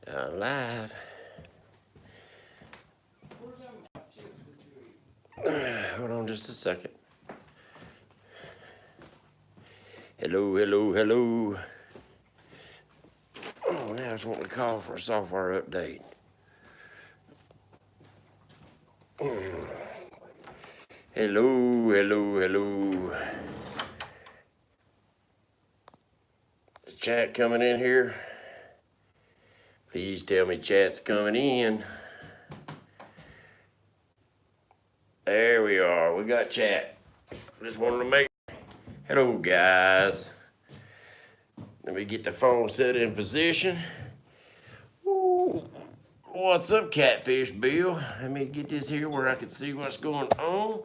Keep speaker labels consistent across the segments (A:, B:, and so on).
A: Live. Hold on just a second. Hello, hello, hello. Oh, now I just want to call for a software update. Hello, hello, hello. Is chat coming in here? Please tell me chat's coming in. There we are. We got chat. Just wanted to make. Hello, guys. Let me get the phone set in position. Ooh. What's up, Catfish Bill? Let me get this here where I can see what's going on.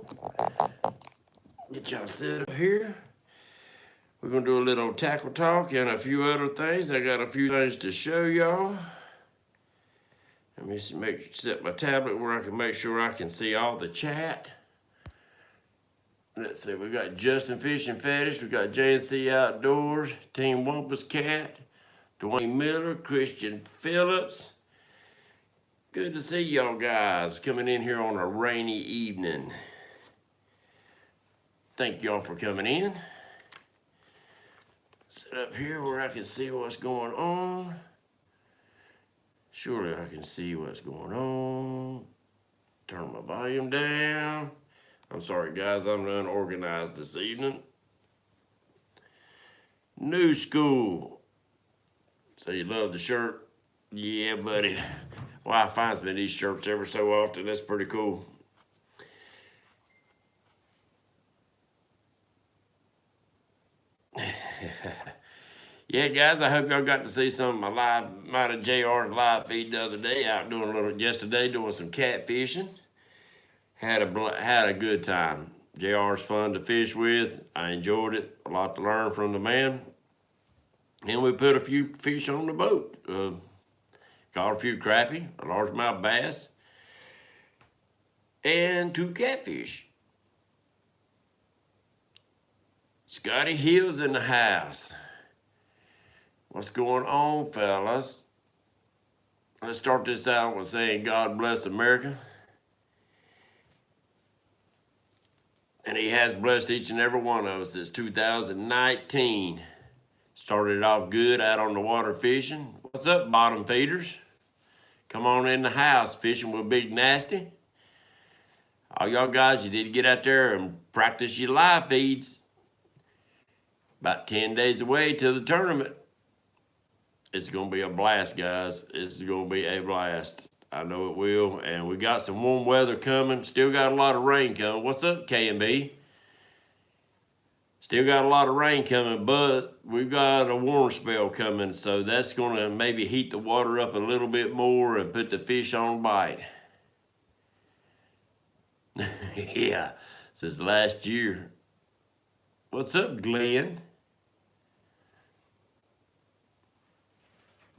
A: Get y'all set up here. We're gonna do a little tackle talk and a few other things. I got a few things to show y'all. Let me set my tablet where I can make sure I can see all the chat. Let's see, we got Justin Fishing Fetish, we got JNC Outdoors, Team Wampus Cat, Dwayne Miller, Christian Phillips. Good to see y'all guys coming in here on a rainy evening. Thank y'all for coming in. Set up here where I can see what's going on. Surely I can see what's going on. Turn my volume down. I'm sorry guys, I'm unorganized this evening. New school. So you love the shirt? Yeah, buddy. Wife finds me these shirts every so often. That's pretty cool. Yeah, guys, I hope y'all got to see some of my JR's live feed the other day. Out doing yesterday, doing some catfishing. Had a good time. JR's fun to fish with. I enjoyed it. A lot to learn from the man. And we put a few fish on the boat. Caught a few crappie, a largemouth bass, and 2 catfish. Scotty Hill's in the house. What's going on, fellas? Let's start this out with saying God bless America. And he has blessed each and every one of us since 2019. Started off good out on the water fishing. What's up, bottom feeders? Come on in the house, fishing with Big Nasty. All y'all guys, you need to get out there and practice your live feeds. About 10 days away till the tournament. It's going to be a blast, guys. It's going to be a blast. I know it will. And we got some warm weather coming. Still got a lot of rain coming. What's up, K&B? Still got a lot of rain coming, but we've got a warm spell coming. So that's going to maybe heat the water up a little bit more and put the fish on bite. Yeah, since last year. What's up, Glenn?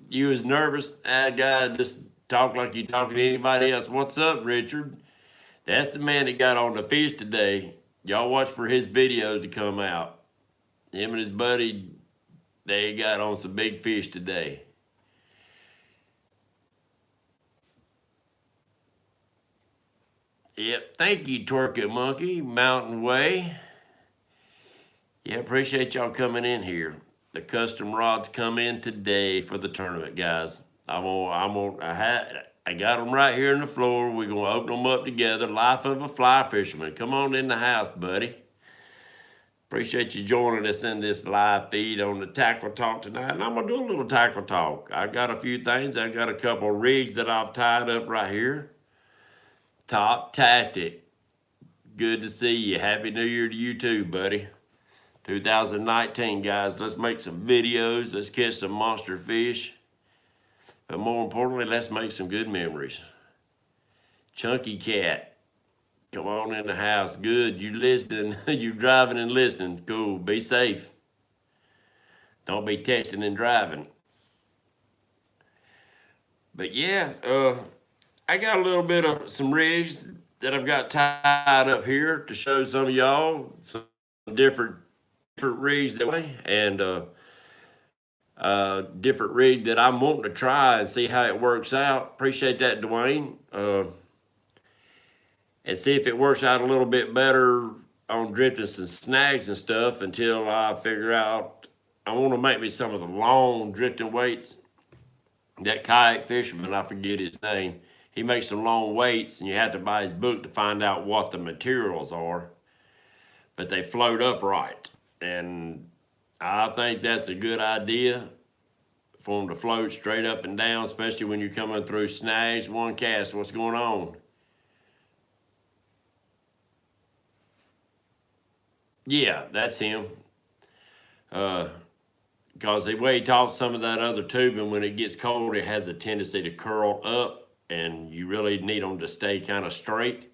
A: You was nervous? That guy just talk like you talking to anybody else. What's up, Richard? That's the man that got on the fish today. Y'all watch for his videos to come out. Him and his buddy, they got on some big fish today. Yep, thank you, Twerking Monkey, Mountain Way. Yeah, appreciate y'all coming in here. The custom rods come in today for the tournament, guys. I got them right here on the floor. We're gonna open them up together. Life of a fly fisherman. Come on in the house, buddy. Appreciate you joining us in this live feed on the Tackle Talk tonight. And I'm gonna do a little tackle talk. I got a few things. I got a couple of rigs that I've tied up right here. Top Tactic. Good to see you. Happy New Year to you too, buddy. 2019, guys. Let's make some videos. Let's catch some monster fish. But more importantly, let's make some good memories. Chunky Cat. Come on in the house. Good. You listening. You driving and listening. Cool. Be safe. Don't be texting and driving. But yeah, I got a little bit of some rigs that I've got tied up here to show some of y'all some different rigs that way. And different rig that I'm wanting to try and see how it works out. Appreciate that, Dwayne. And see if it works out a little bit better on drifting some snags and stuff until I figure out. I want to make me some of the long drifting weights. That kayak fisherman, I forget his name, he makes some long weights, and you have to buy his book to find out what the materials are. But they float upright, and I think that's a good idea for them to float straight up and down, especially when you're coming through snags. One cast, what's going on? Yeah, that's him. Because the way he tossed some of that other tubing, when it gets cold, it has a tendency to curl up, and you really need them to stay kind of straight.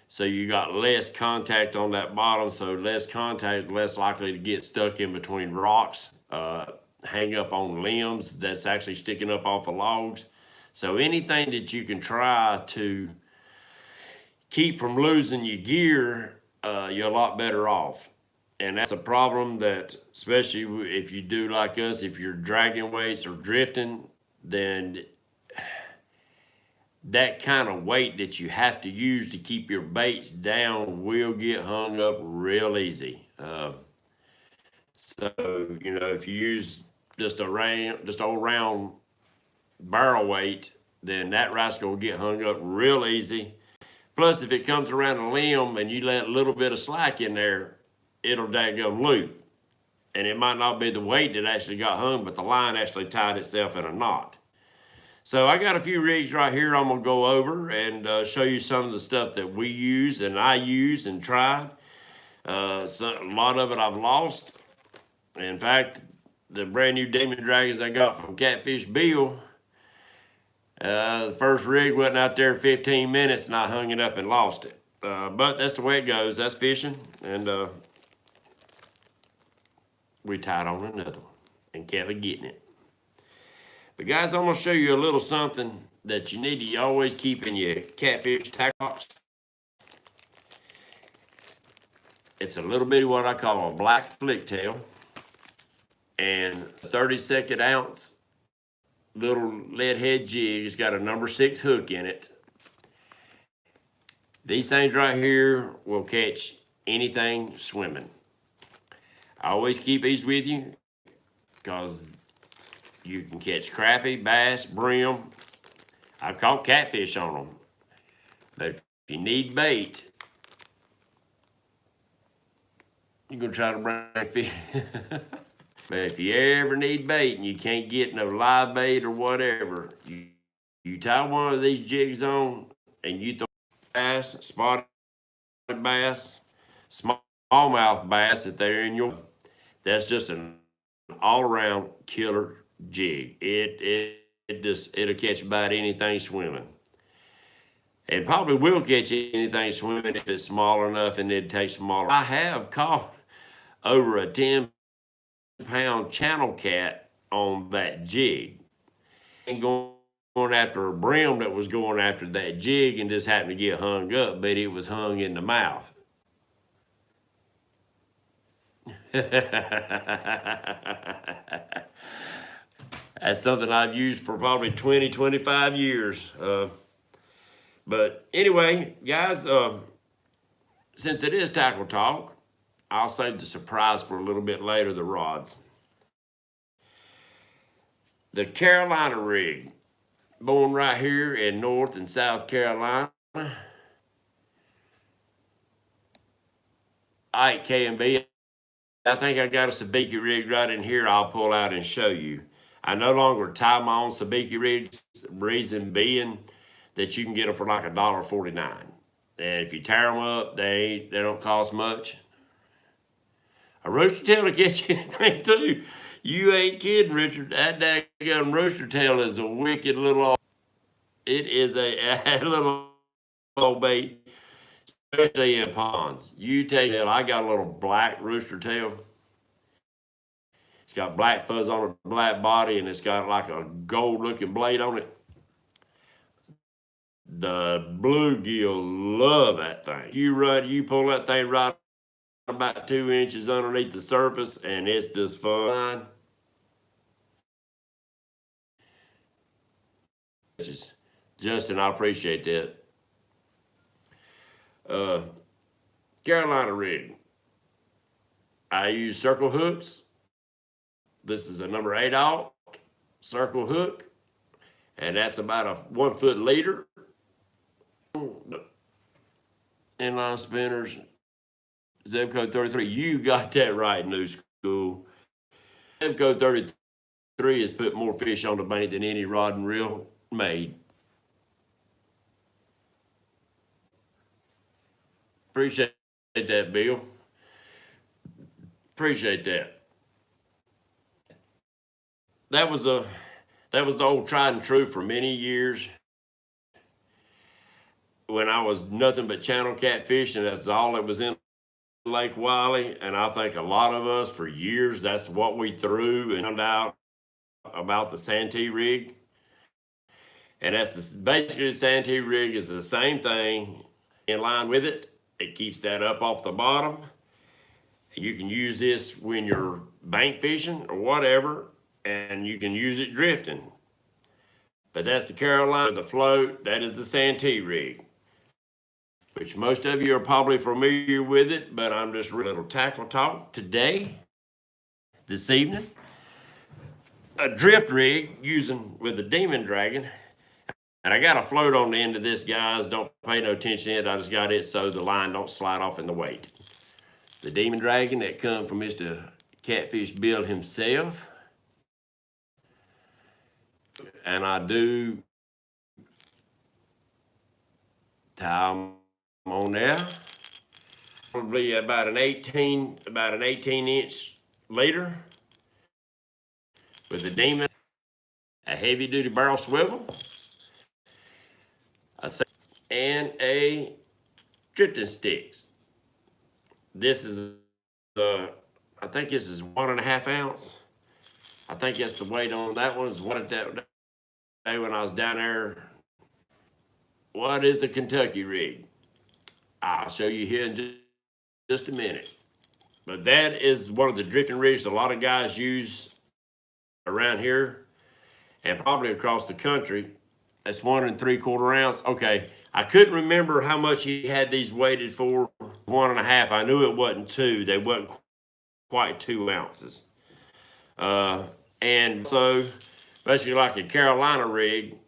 A: So you got less contact on that bottom, so less contact, less likely to get stuck in between rocks, hang up on limbs that's actually sticking up off of logs. So anything that you can try to keep from losing your gear, you're a lot better off. And that's a problem that, especially if you do like us, if you're dragging weights or drifting, then that kind of weight that you have to use to keep your baits down will get hung up real easy. So, if you use just old round barrel weight, then that rascal will get hung up real easy. Plus, if it comes around a limb and you let a little bit of slack in there, it'll dadgum loop. And it might not be the weight that actually got hung, but the line actually tied itself in a knot. So I got a few rigs right here I'm gonna go over and show you some of the stuff that we use and I used and tried. A lot of it I've lost. In fact, the brand new Demon Dragons I got from Catfish Bill, the first rig wasn't out there 15 minutes and I hung it up and lost it. But that's the way it goes. That's fishing, and we tied on another one and kept getting it. But guys, I'm gonna show you a little something that you need to always keep in your catfish tackle box. It's a little bit of what I call a black flick tail and a 32nd ounce little lead head jig. It's got a number 6 hook in it. These things right here will catch anything swimming. I always keep these with you because you can catch crappie, bass, brim. I've caught catfish on them. But if you need bait, you're gonna try to bring fish. But if you ever need bait and you can't get no live bait or whatever, you tie one of these jigs on and you throw bass, spotted bass, smallmouth bass if they're in your. That's just an all-around killer jig. It'll catch about anything swimming. And probably will catch anything swimming if it's small enough and it takes smaller. I have caught over a 10-pound channel cat on that jig. And going after a brim that was going after that jig and just happened to get hung up, but it was hung in the mouth. That's something I've used for probably 20, 25 years. But anyway, guys, since it is tackle talk, I'll save the surprise for a little bit later, the rods. The Carolina rig, born right here in North and South Carolina. Ike K&B. I think I got a sabiki rig right in here I'll pull out and show you. I no longer tie my own sabiki rigs, reason being that you can get them for like $1.49. And if you tear them up, they don't cost much. A rooster tail will get you anything too. You ain't kidding, Richard. That daggone rooster tail is a wicked little. It is a little old bait, especially in ponds. You take it. I got a little black rooster tail. It's got black fuzz on a black body, and it's got like a gold-looking blade on it. The bluegill love that thing. You pull that thing right about 2 inches underneath the surface, and it's just fun. Justin, I appreciate that. Carolina rig. I use circle hooks. This is a number 8/0 circle hook, and that's about a 1 foot leader. Inline spinners, zip code 33. You got that right, new school. Zip code 33 has put more fish on the bank than any rod and reel made. Appreciate that, Bill. Appreciate that. That was the old tried and true for many years. When I was nothing but channel catfishing, that's all that was in Lake Wiley. And I think a lot of us for years, that's what we threw and found out about the Santee rig. And that's basically the Santee rig is the same thing in line with it. It keeps that up off the bottom. You can use this when you're bank fishing or whatever, and you can use it drifting. But that's the Carolina, the float, that is the Santee rig, which most of you are probably familiar with it, but I'm just a little tackle talk today, this evening. A drift rig using with the Demon Dragon. And I got a float on the end of this, guys. Don't pay no attention to it. I just got it so the line don't slide off in the weight. The Demon Dragon that come from Mr. Catfish Bill himself. And I do tie them on there. Probably about an 18 inch leader with the Demon, a heavy duty barrel swivel, and a drifting sticks. This is I think this is 1.5 ounce. I think that's the weight on that one. Is what that day when I was down there. What is the Kentucky rig? I'll show you here in just a minute. But that is one of the drifting rigs a lot of guys use around here and probably across the country. That's 1 3/4 ounce. Okay, I couldn't remember how much he had these weighted for. 1.5. I knew it wasn't 2. They wasn't quite 2 ounces. And so basically like a Carolina rig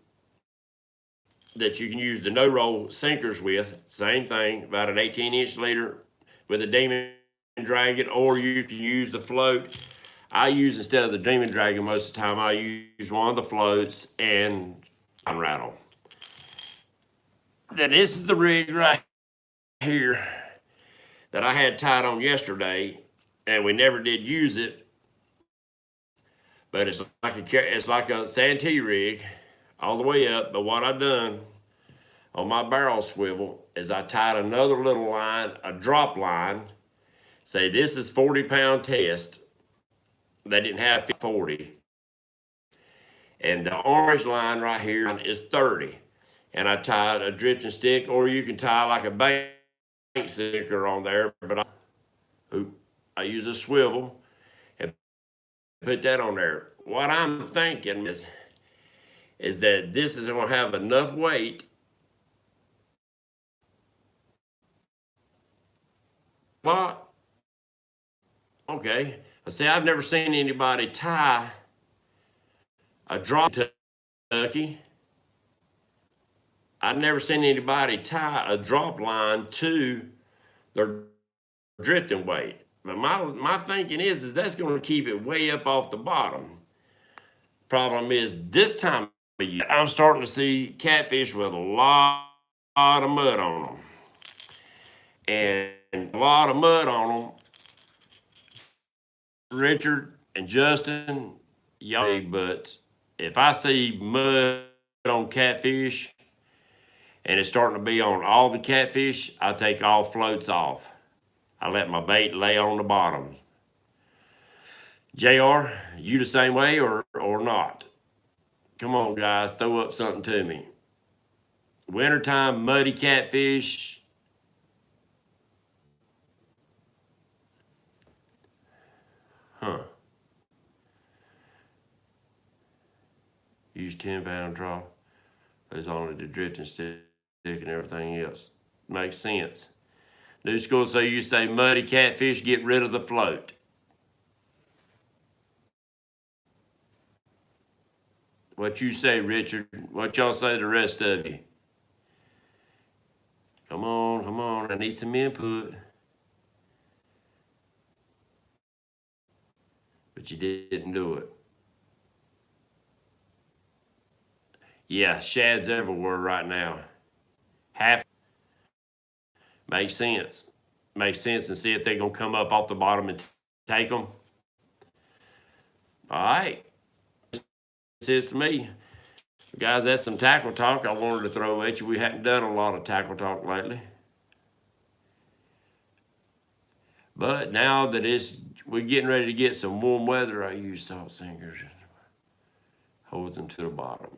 A: that you can use the no-roll sinkers with, same thing, about an 18 inch leader with a Demon Dragon, or you can use the float. I use, instead of the Demon Dragon most of the time, I use one of the floats and rattle. Then this is the rig right here that I had tied on yesterday, and we never did use it. But it's like a Santee rig all the way up. But what I done on my barrel swivel is I tied another little line, a drop line. Say this is 40-pound test. They didn't have 40. And the orange line right here is 30. And I tied a drifting stick, or you can tie like a bank sinker on there. But I use a swivel and put that on there. What I'm thinking is that this is going to have enough weight What? Okay. I say I've never seen anybody tie a drop Kentucky. I've never seen anybody tie a drop line to their drifting weight. But my thinking is that's going to keep it way up off the bottom. Problem is this time of year, I'm starting to see catfish with a lot of mud on them. And a lot of mud on them. Richard and Justin, y'all, but if I see mud on catfish and it's starting to be on all the catfish, I take all floats off. I let my bait lay on the bottom. JR, you the same way or not? Come on, guys, throw up something to me. Wintertime muddy catfish. Huh. Use 10-pound draw. There's only the drifting stick and everything else. Makes sense. New school, so you say muddy catfish, get rid of the float. What you say, Richard? What y'all say, the rest of you? Come on, come on. I need some input. But you didn't do it. Yeah, shad's everywhere right now. Half makes sense. Makes sense, and see if they're gonna come up off the bottom and take them. All right. Says to me, guys, that's some tackle talk I wanted to throw at you. We hadn't done a lot of tackle talk lately. But now that we're getting ready to get some warm weather, I use salt sinkers and hold them to the bottom.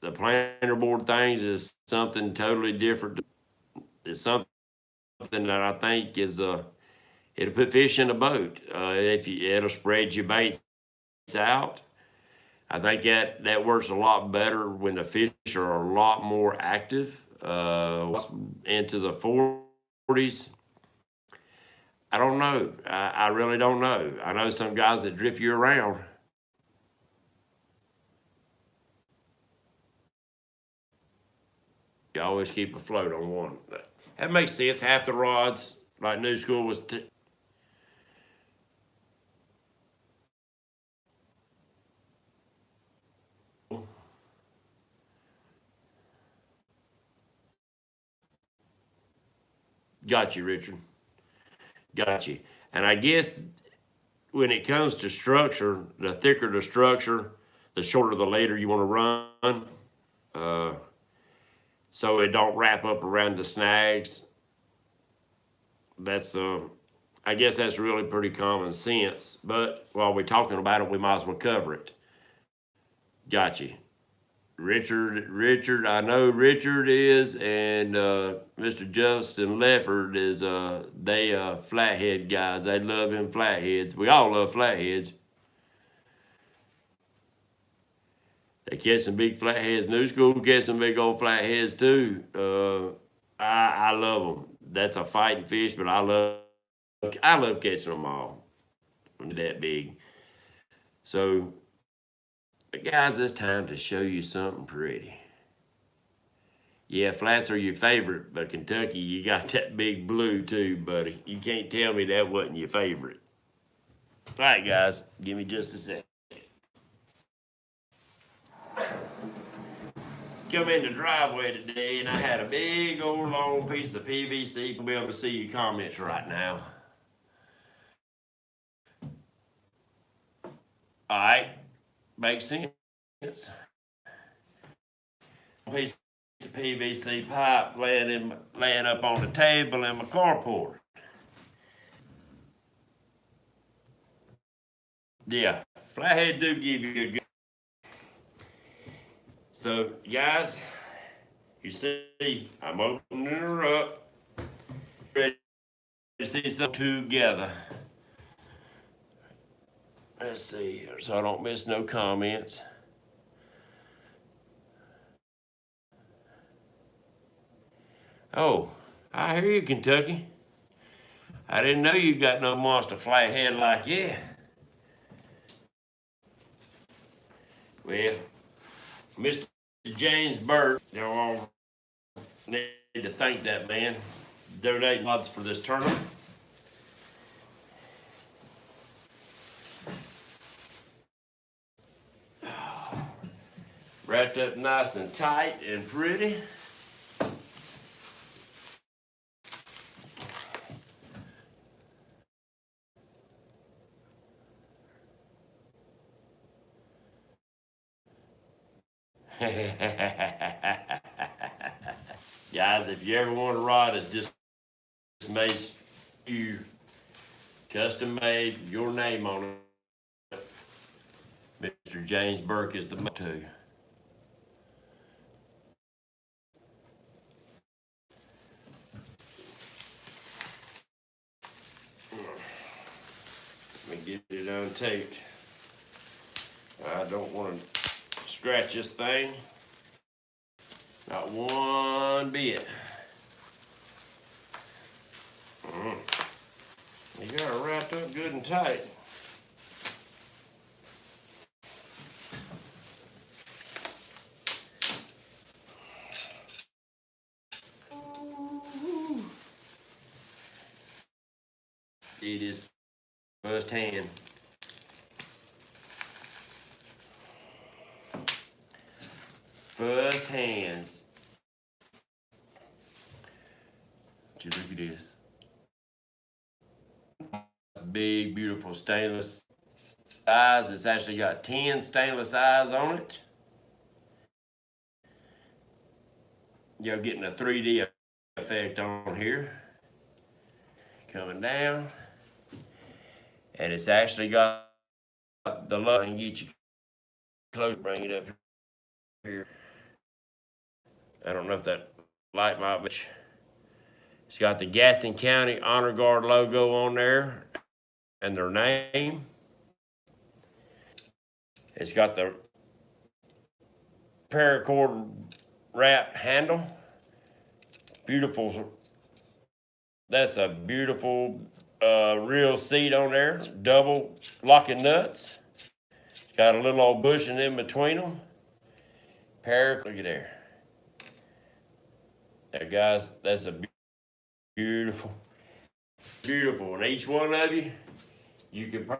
A: The planter board things is something totally different. It's something that I think is it'll put fish in a boat. It'll spread your baits out. I think that works a lot better when the fish are a lot more active. Into the 40s. I don't know. I really don't know. I know some guys that drift you around. You always keep a float on one. That makes sense. Half the rods, like New School was. Got you, Richard. Got you. And I guess when it comes to structure, the thicker the structure, the shorter the leader you want to run. So it don't wrap up around the snags. That's I guess that's really pretty common sense. But while we're talking about it, we might as well cover it. Got you. Richard, I know Richard is, and Mr. Justin Lefford is, they flathead guys. They love them flatheads. We all love flatheads. They catch some big flatheads. New School catch some big old flatheads too. I love them. That's a fighting fish, but I love catching them all when they're that big. So, but guys, it's time to show you something pretty. Yeah, flats are your favorite, but Kentucky, you got that big blue too, buddy. You can't tell me that wasn't your favorite. All right, guys, give me just a second. Come in the driveway today, and I had a big old long piece of PVC. You'll be able to see your comments right now. All right, makes sense. Piece of PVC pipe laying up on the table in my carport. Yeah, flathead do give you a good. So, guys, you see, I'm opening her up. Ready to see something together. Let's see here, so I don't miss no comments. Oh, I hear you, Kentucky. I didn't know you got no monster flathead like you. Well, Mr. James Burke, y'all need to thank that man. Donate lots for this tournament. Wrapped up nice and tight and pretty. Guys, if you ever want a rod that's just made you custom made, your name on it, Mr. James Burke is the man too. Let me get it untaped. I don't want to scratch this thing. Not one bit. You got it wrapped up good and tight. It is firsthand. First hands. Look at this. Big, beautiful stainless eyes. It's actually got 10 stainless eyes on it. You're getting a 3D effect on here. Coming down. And it's actually got the look. I can get you close, bring it up here. I don't know if that light might be. It's got the Gaston County Honor Guard logo on there and their name. It's got the paracord wrap handle. Beautiful. That's a beautiful real seat on there. Double locking nuts. It's got a little old bushing in between them. Look at there. Now, guys, that's a beautiful, beautiful. And each one of you, you can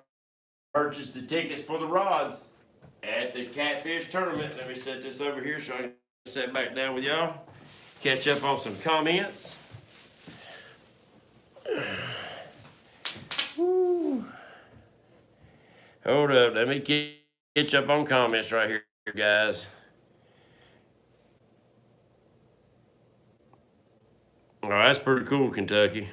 A: purchase the tickets for the rods at the Catfish Tournament. Let me set this over here so I can sit back down with y'all. Catch up on some comments. Woo. Hold up, let me catch up on comments right here, guys. Oh, that's pretty cool, Kentucky.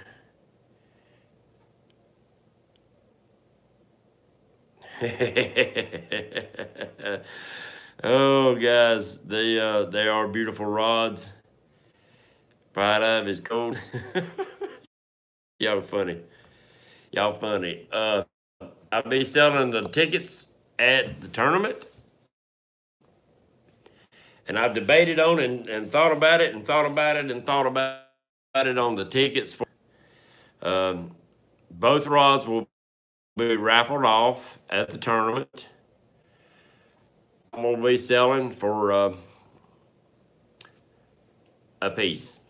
A: Oh, guys, they are beautiful rods. Pride of is cold. Y'all funny. Y'all funny. I'll be selling the tickets at the tournament. And I've debated on and thought about it and thought about it and thought about it on the tickets. Both rods will be raffled off at the tournament. I'm going to be selling for a piece.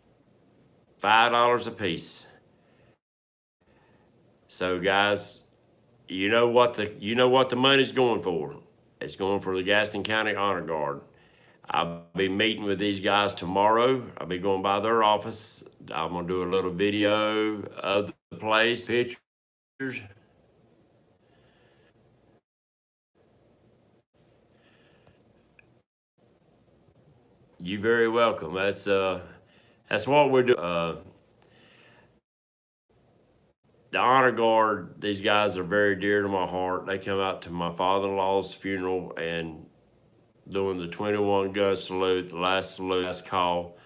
A: $5 a piece. So guys, you know what the money's going for. It's going for the Gaston County Honor Guard. I'll be meeting with these guys tomorrow. I'll be going by their office. I'm gonna do a little video of the place, pictures. You're very welcome. That's what we're doing. The Honor Guard, these guys are very dear to my heart. They come out to my father-in-law's funeral and doing the 21 gun salute, the last call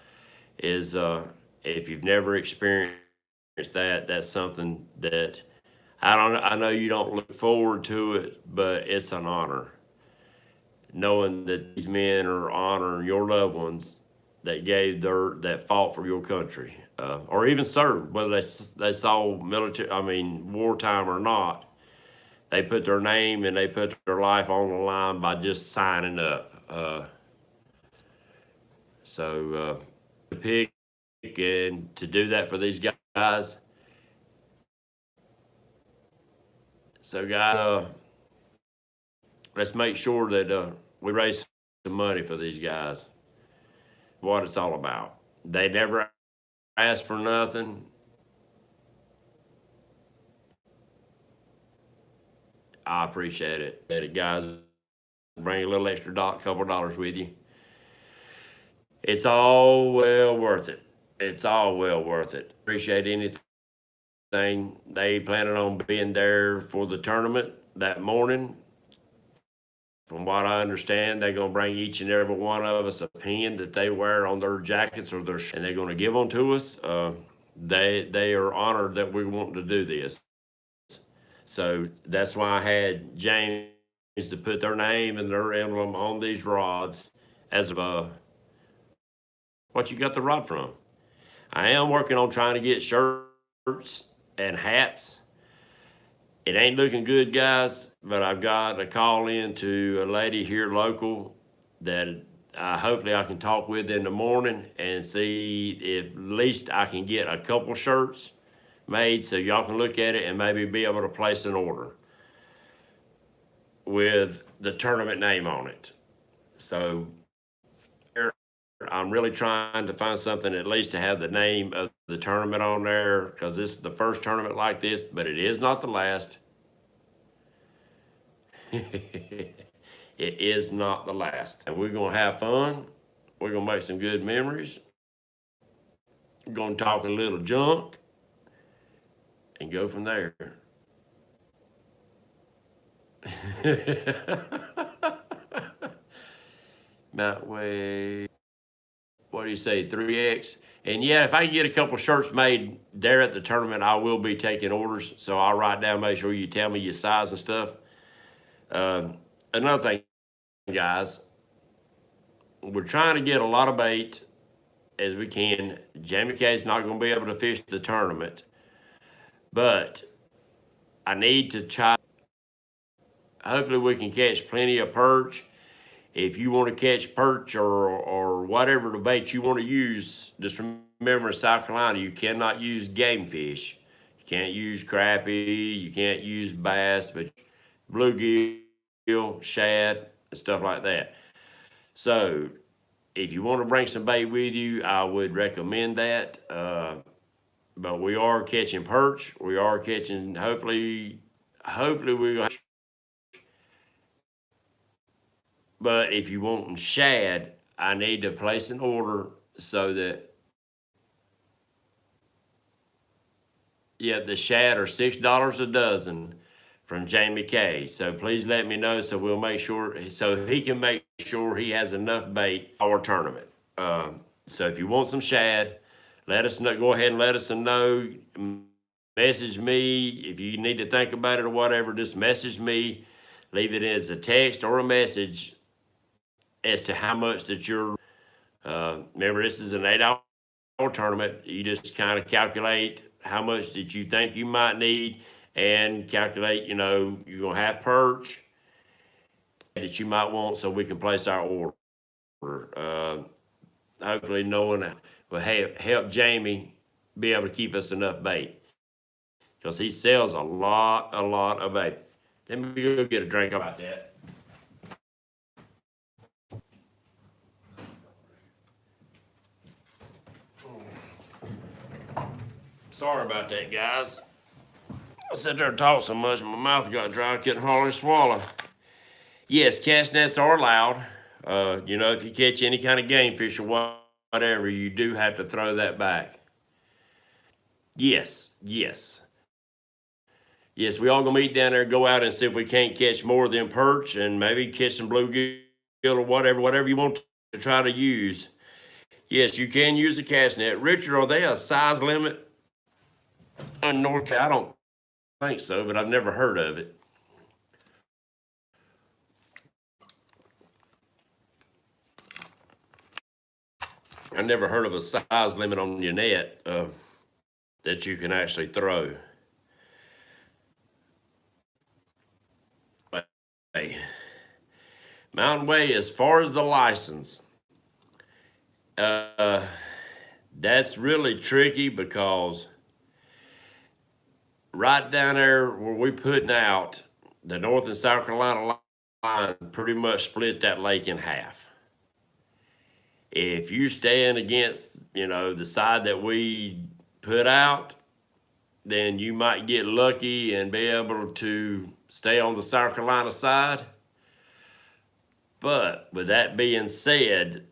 A: is, if you've never experienced that, that's something that I know you don't look forward to it, but it's an honor. Knowing that these men are honoring your loved ones that fought for your country, or even served, whether they saw wartime or not. They put their name and they put their life on the line by just signing up. To pick and to do that for these guys. So guys, let's make sure that we raise some money for these guys. What it's all about. They never asked for nothing. I appreciate it. That guys bring a little extra couple dollars with you. It's all well worth it. It's all well worth it. Appreciate anything. They planning on being there for the tournament that morning. From what I understand, they're gonna bring each and every one of us a pin that they wear on their jackets or and they're gonna give them to us. They are honored that we want to do this. So that's why I had James to put their name and their emblem on these rods as what you got the rod from. I am working on trying to get shirts and hats. It ain't looking good, guys, but I've got a call in to a lady here local that hopefully I can talk with in the morning and see if at least I can get a couple shirts made so y'all can look at it and maybe be able to place an order with the tournament name on it. So I'm really trying to find something at least to have the name of the tournament on there because this is the first tournament like this, but it is not the last. It is not the last. And we're going to have fun. We're going to make some good memories. We're going to talk a little junk and go from there. Mount Way, what do you say, 3X? And yeah, if I can get a couple shirts made there at the tournament, I will be taking orders. So I'll write down, make sure you tell me your size and stuff. Another thing, guys, we're trying to get a lot of bait as we can. Jamie K's not going to be able to fish the tournament, but I need to try. Hopefully, we can catch plenty of perch. If you want to catch perch or whatever the bait you want to use, just remember in South Carolina, you cannot use game fish. You can't use crappie, you can't use bass, but bluegill, shad, and stuff like that. So if you want to bring some bait with you, I would recommend that. But we are catching perch. We are catching, hopefully we're going to. But if you want shad, I need to place an order so that, yeah, the shad are $6 a dozen from Jamie K. So please let me know so we'll make sure, so he can make sure he has enough bait for our tournament. So if you want some shad, let us know. Go ahead and let us know. Message me. If you need to think about it or whatever, just message me. Leave it as a text or a message as to how much that you're, remember this is an 8-hour tournament. You just kind of calculate how much that you think you might need and calculate, you're going to have perch that you might want so we can place our order. Hopefully knowing will help Jamie be able to keep us enough bait because he sells a lot of bait. Let me go get a drink about that. Sorry about that, guys. I sat there and talked so much, my mouth got dry, I couldn't hardly swallow. Yes, cast nets are allowed. If you catch any kind of game fish or whatever, you do have to throw that back. Yes. Yes, we all gonna meet down there, go out and see if we can't catch more than perch and maybe catch some bluegill or whatever you want to try to use. Yes, you can use a cast net. Richard, are they a size limit on North Carolina? I don't think so, but I've never heard of it. I never heard of a size limit on your net that you can actually throw. But, hey, Mountain Way, as far as the license, that's really tricky because right down there where we putting out, the North and South Carolina line pretty much split that lake in half. If you stand against, the side that we put out, then you might get lucky and be able to stay on the South Carolina side. But with that being said,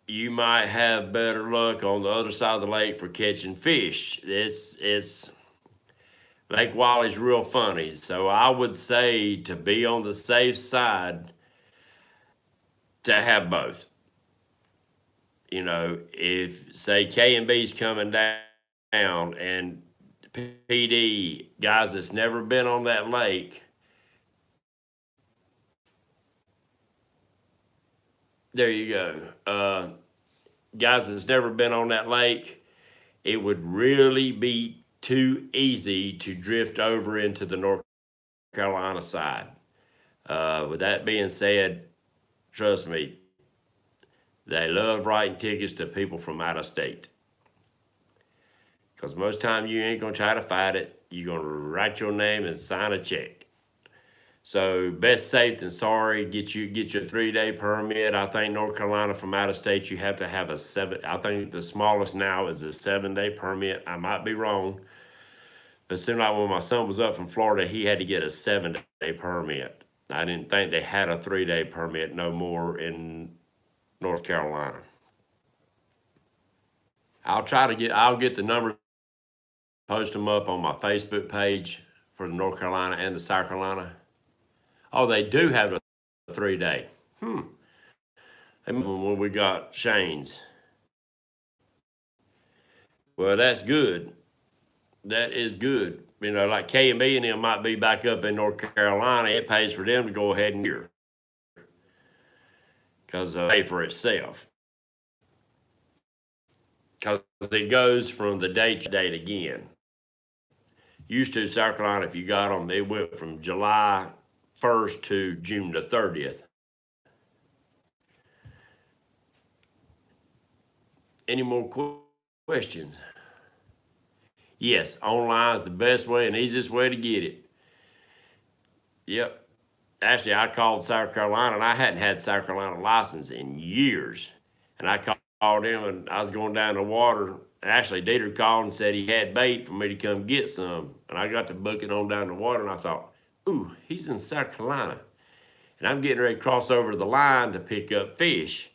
A: you might have better luck on the other side of the lake for catching fish. It's Lake Wiley's real funny. So I would say to be on the safe side, to have both. If say K and B's coming down and PD guys that's never been on that lake, there you go. guys that's never been on that lake, it would really be too easy to drift over into the North Carolina side. With that being said, trust me, they love writing tickets to people from out of state. Because most time you ain't going to try to fight it. You're going to write your name and sign a check. So best safe than sorry. Get your 3-day permit. I think North Carolina from out of state, you have to have a 7. I think the smallest now is a 7-day permit. I might be wrong. But it seemed like when my son was up from Florida, he had to get a 7-day permit. I didn't think they had a 3-day permit no more in North Carolina. I'll get the numbers, post them up on my Facebook page for the North Carolina and the South Carolina. Oh, they do have a 3-day. When we got Shane's. Well, that's good. That is good. You know, like K&B and them might be back up in North Carolina. It pays for them to go ahead and hear. Because they pay for itself. Because it goes from the date to date again. Used to, South Carolina, if you got them, they went from July 1st to June the 30th. Any more questions? Yes, online is the best way and easiest way to get it. Yep. Actually, I called South Carolina, and I hadn't had South Carolina license in years. And I called him, and I was going down the water. Actually, Dieter called and said he had bait for me to come get some. And I got to booking on down the water, and I thought, ooh, he's in South Carolina. And I'm getting ready to cross over the line to pick up fish.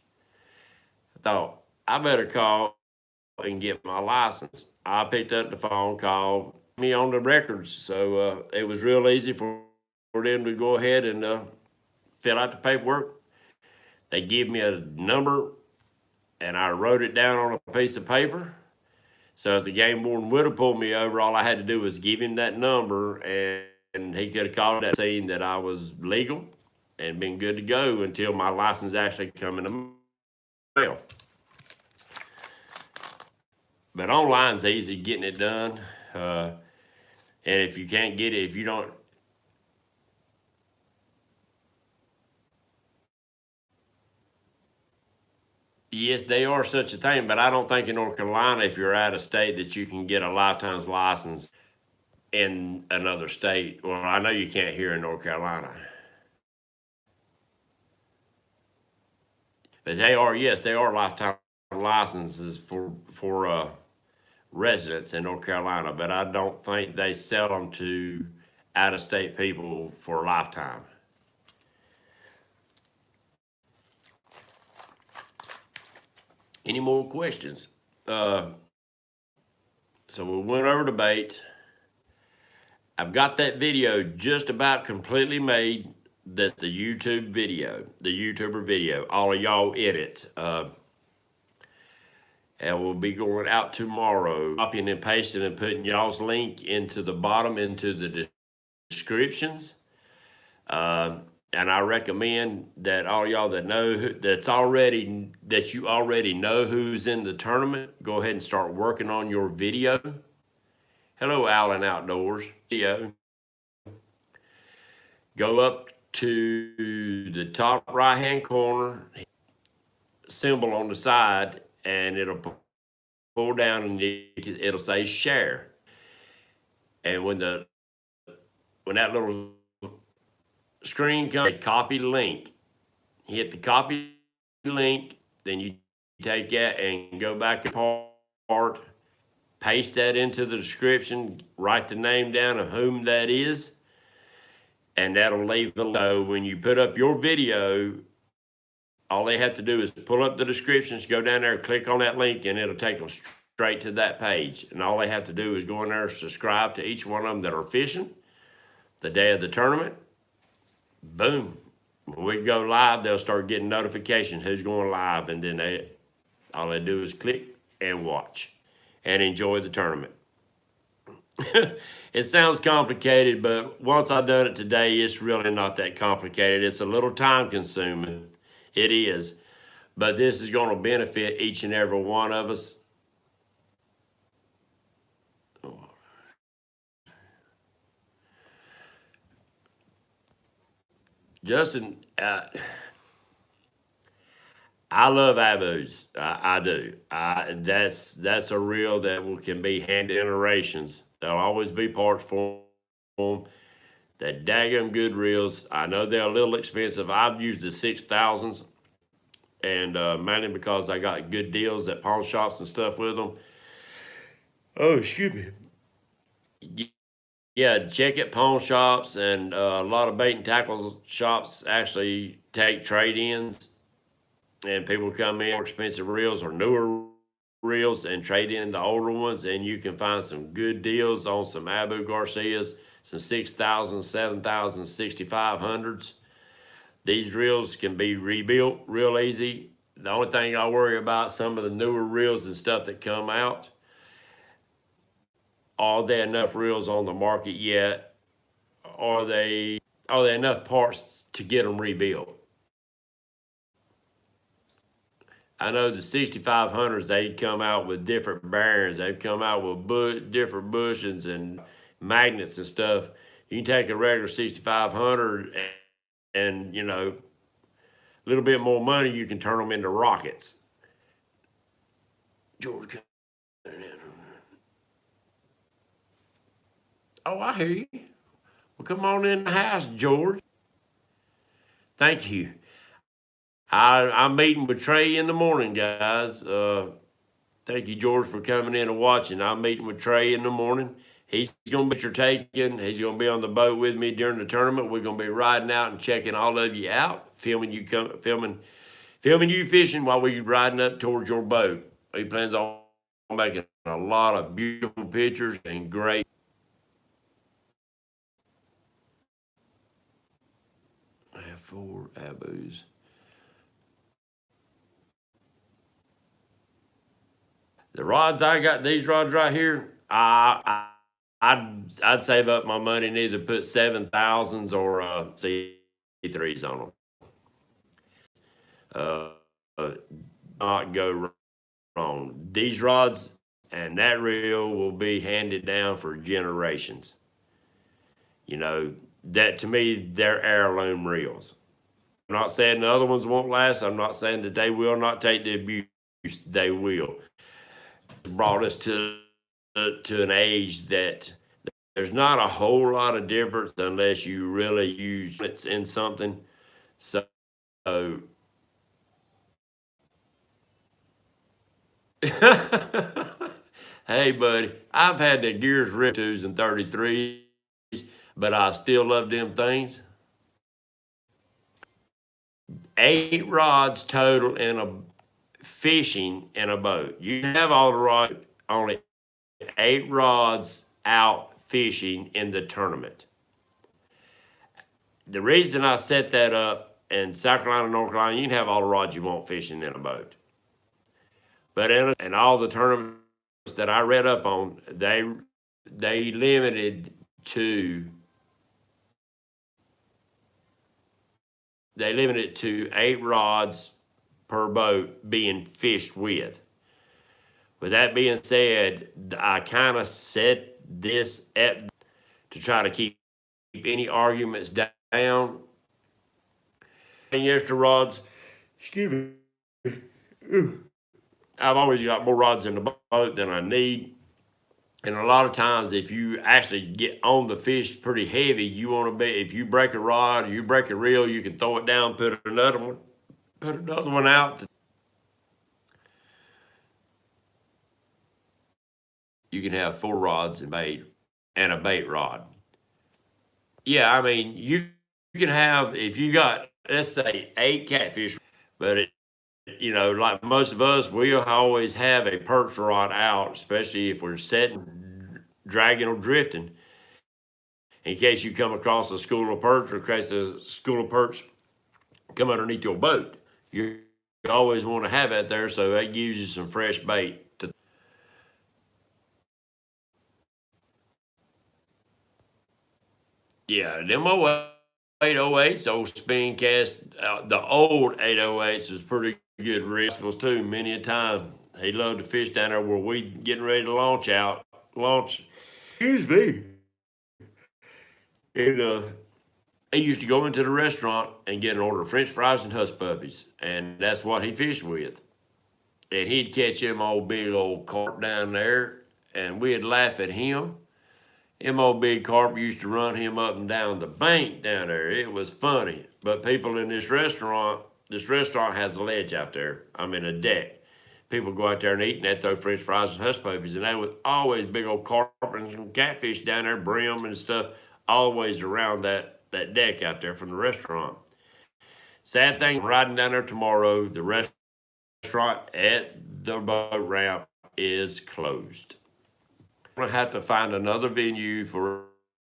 A: I thought, I better call and get my license. I picked up the phone, called me on the records. So it was real easy for them to go ahead and fill out the paperwork. They give me a number, and I wrote it down on a piece of paper. So if the game warden would have pulled me over, all I had to do was give him that number, and he could have called that saying that I was legal and been good to go until my license actually come in the mail. But online's easy getting it done. And if you can't get it, if you don't, yes, they are such a thing, but I don't think in North Carolina, if you're out of state, that you can get a lifetime's license in another state. Well, I know you can't here in North Carolina. But they are, yes, they are lifetime licenses for residents in North Carolina, but I don't think they sell them to out-of-state people for a lifetime. Any more questions? So we went over the bait. I've got that video just about completely made. That's the YouTube video, the YouTuber video. All of y'all in it. And we'll be going out tomorrow, copying and pasting and putting y'all's link into the bottom, into the descriptions. And I recommend that all y'all that know that you already know who's in the tournament, go ahead and start working on your video. Hello, Allen Outdoors video. Go up to the top right-hand corner, symbol on the side, and it'll pull down and it'll say share. And when that little screen comes, copy link. Hit the copy link, then you take that and go back to part, paste that into the description, write the name down of whom that is, and that'll leave below. When you put up your video, all they have to do is pull up the descriptions, go down there, click on that link, and it'll take them straight to that page. And all they have to do is go in there, subscribe to each one of them that are fishing the day of the tournament. Boom. When we go live, they'll start getting notifications who's going live, and then all they do is click and watch and enjoy the tournament. It sounds complicated, but once I've done it today, it's really not that complicated. It's a little time consuming. It is. but this is going to benefit each and every one of us. Justin, I love Abus. I do. That's a reel that can be handed generations. There'll always be parts for them. That daggum good reels. I know they're a little expensive. I've used the 6,000s, and mainly because I got good deals at pawn shops and stuff with them. Oh, excuse me. Yeah, check at pawn shops, and a lot of bait and tackle shops actually take trade-ins, and people come in more expensive reels or newer reels and trade in the older ones, and you can find some good deals on some Abu Garcias, some 6,000, 7,000, 6,500s. These reels can be rebuilt real easy. The only thing I worry about some of the newer reels and stuff that come out, are there enough reels on the market yet? Are there enough parts to get them rebuilt? I know the 6,500s, they come out with different bearings. They've come out with different bushings and magnets and stuff. You can take a regular 6,500 and a little bit more money, you can turn them into rockets. George, oh, I hear you. Well, come on in the house, George. Thank you. I'm meeting with Trey in the morning, guys. Thank you, George, for coming in and watching. I'm meeting with Trey in the morning. He's going to be taking. He's going to be on the boat with me during the tournament. We're going to be riding out and checking all of you out, filming you fishing while we're riding up towards your boat. He plans on making a lot of beautiful pictures and great. I have 4 Abus. The rods I got, these rods right here, I'd save up my money and either put 7,000s or C3s on them. Not go wrong. These rods and that reel will be handed down for generations. That to me, they're heirloom reels. I'm not saying the other ones won't last. I'm not saying that they will not take the abuse. They will. Brought us to an age that there's not a whole lot of difference unless you really use it in something. So, hey, buddy, I've had the gears ripped 2s and 33s, but I still love them things. 8 rods total in a fishing in a boat. You have all the rods, only 8 rods out fishing in the tournament. The reason I set that up in South Carolina, North Carolina, you can have all the rods you want fishing in a boat. But in all the tournaments that I read up on, they limited to 8 rods per boat being fished with. With that being said, I kind of set this up to try to keep any arguments down. And yes, the rods, excuse me, I've always got more rods in the boat than I need. And a lot of times, if you actually get on the fish pretty heavy, if you break a rod or you break a reel, you can throw it down, put another one out. You can have 4 rods and a bait rod. Yeah, I mean, you can have, if you got, let's say, 8 catfish, but like most of us, we'll always have a perch rod out, especially if we're setting, dragging, or drifting. In case you come across a school of perch or in case a school of perch come underneath your boat, you always want to have that there so that gives you some fresh bait. Yeah, them 808s, old spin cast, the old 808s was pretty good rascals too, many a time. He loved to fish down there where we getting ready to launch. Excuse me. And he used to go into the restaurant and get an order of French fries and hush puppies, and that's what he fished with. And he'd catch him old big old carp down there, and we'd laugh at him. Him old big carp used to run him up and down the bank down there. It was funny. But people in this restaurant has a ledge out there. I mean, a deck. People go out there and eat, and they throw French fries and hush puppies, and they was always big old carp and some catfish down there, brim and stuff, always around that deck out there from the restaurant. Sad thing, I'm riding down there tomorrow. The restaurant at the boat ramp is closed. We're gonna have to find another venue for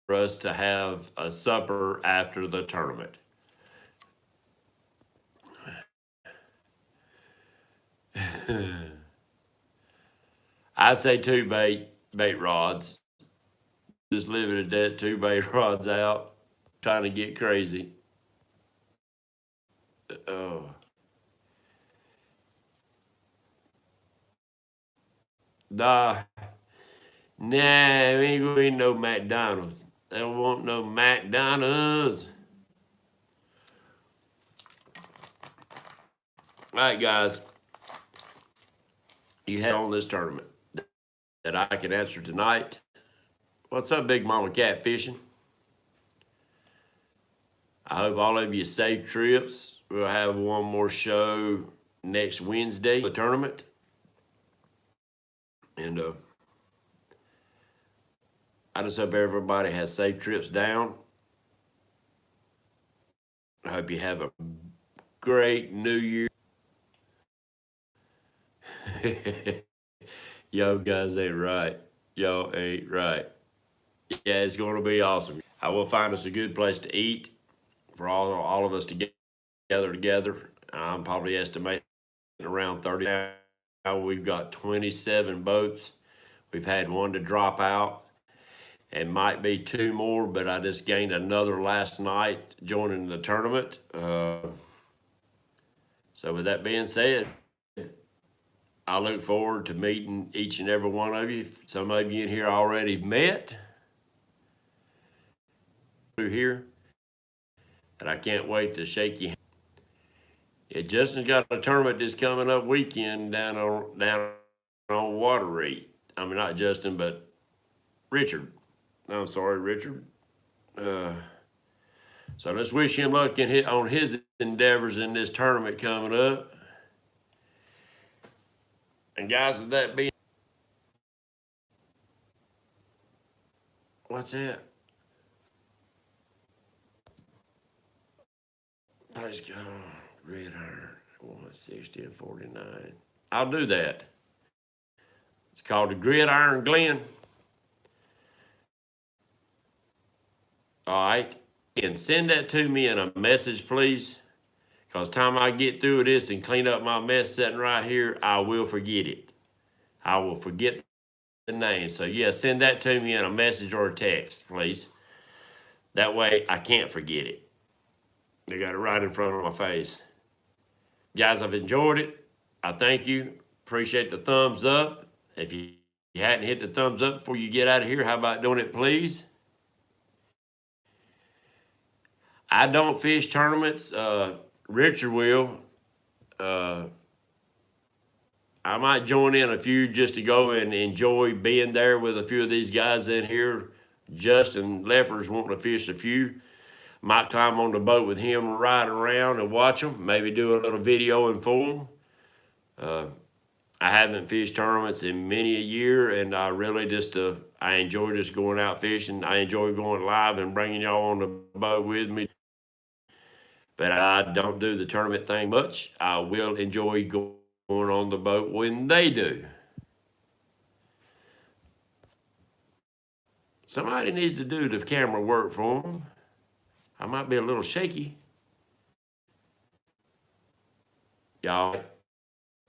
A: us to have a supper after the tournament. I'd say two bait rods. Just leave it at that. Two bait rods out. Trying to get crazy. Oh. Nah. Nah, we ain't gonna eat no McDonald's. I don't want no McDonald's. All right, guys. You had on this tournament that I can answer tonight. What's up, Big Mama Catfishing? I hope all of you safe trips. We'll have one more show next Wednesday, the tournament. And I just hope everybody has safe trips down. I hope you have a great New Year. Yo, guys ain't right. Y'all ain't right. Yeah, it's going to be awesome. I will find us a good place to eat for all of us to get together. I'm probably estimating around 30. Now we've got 27 boats. We've had one to drop out, and might be two more, but I just gained another last night joining the tournament. So with that being said, I look forward to meeting each and every one of you. Some of you in here already met through here, and I can't wait to shake your hand. Yeah, Justin's got a tournament this coming up weekend down on Water. I mean, not Justin, but Richard. I'm sorry, Richard. So let's wish him luck on his endeavors in this tournament coming up. And guys, with that being, what's that? Let's go. Red iron, 160 and 49. I'll do that. It's called the Gridiron Glen. All right. And send that to me in a message, please. Because time I get through this and clean up my mess sitting right here, I will forget it. I will forget the name. So, yeah, send that to me in a message or a text, please. That way I can't forget it. They got it right in front of my face. Guys, I've enjoyed it. I thank you. Appreciate the thumbs up. If you hadn't hit the thumbs up before you get out of here, how about doing it, please? I don't fish tournaments. Richard will. I might join in a few just to go and enjoy being there with a few of these guys in here. Justin Leffers wanting to fish a few. Might climb on the boat with him and ride around and watch them. Maybe do a little video and film. I haven't fished tournaments in many a year, and I really just I enjoy just going out fishing. I enjoy going live and bringing y'all on the boat with me. But I don't do the tournament thing much. I will enjoy going on the boat when they do. Somebody needs to do the camera work for them. I might be a little shaky. Y'all,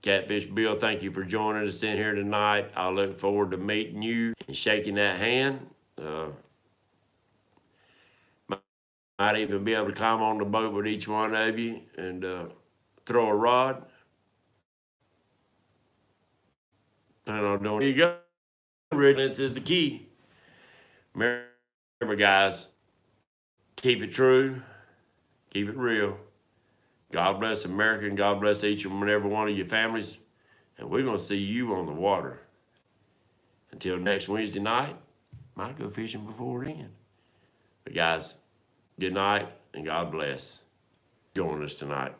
A: Catfish Bill, thank you for joining us in here tonight. I look forward to meeting you and shaking that hand. Might even be able to climb on the boat with each one of you and throw a rod. Plan on doing. Here you go. Resilience is the key. Remember, guys, keep it true, keep it real. God bless America, and God bless each and every one of your families. And we're going to see you on the water. Until next Wednesday night, might go fishing before then. But guys, good night, and God bless. Join us tonight.